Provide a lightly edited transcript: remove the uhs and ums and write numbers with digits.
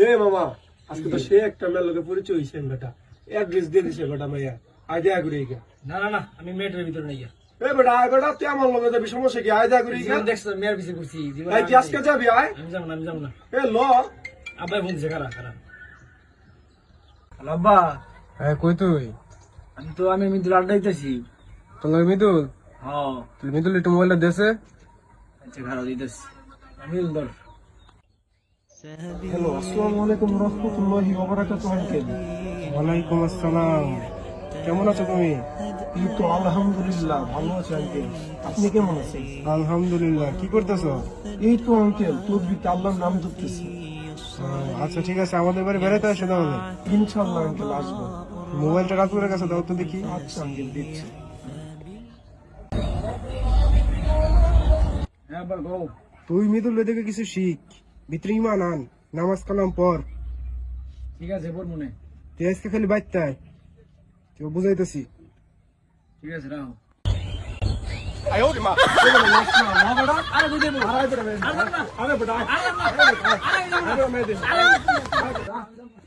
এ মামা আজকে তো সে একটা মেয়ের লোকে পরিচয় হয়েছে বেটা অ্যাড্রেস দিয়ে দিছে বেটা মাইয়া আয় দেখা করি গা। না না না আমি মেয়েটার ভিতরে নাই গিয়া। এ বেটা আয় বেটা তুই আমার লোকে যাবি সমস্যা কি আয় দেখা করি গা। জীবন দেখছো মেয়ের পিছে ঘুরছি জীবন আয় কি আজকে যাবি আয় আমি যাবো না আমি যাবো না। এ ল আব্বাই ফোন দিছে খারাপ খারাপ। আব্বা হ্যাঁ কই তুই? আমি মিদুল আড্ডা দিতেছি। তোর লাগে মিদুল? হ্যাঁ তুই মিদুল একটু মোবাইলটা দেছে। আচ্ছা খারাপ দিতেছি। আমি ধর হ্যালো আসসালামু আলাইকুম রাহমাতুল্লাহি ওয়া বারাকাতুহু আঙ্কেল। ওয়ালাইকুম আসসালাম, কেমন আছো তুমি? এই তো আলহামদুলিল্লাহ ভালো আছি আঙ্কেল, আপনি কেমন আছেন? আলহামদুলিল্লাহ। কি করতেছো? এই তো আঙ্কেল তদবিতে আল্লাহর নাম জপতেছি। আচ্ছা ঠিক আছে, আমাদের বাড়ি বেড়াতে আসো তাহলে। ইনশাআল্লাহ আঙ্কেল আসবো। মোবাইলটা রাতুরের কাছে দাও তো দেখি। আচ্ছা আঙ্কেল দিচ্ছি। হ্যাঁ আব্বা গো। তুই মিদুল থেকে কিছু শিখ, ভিতরে ইমান আন, নামাজ কালাম পড়। ঠিক আছে পর মনে। তুই আজকে খালি বাইতে আয়, তুই বুঝাইতেছি। ঠিক আছে রাখো। আরে বেটা আরে বেটা আরে বেটা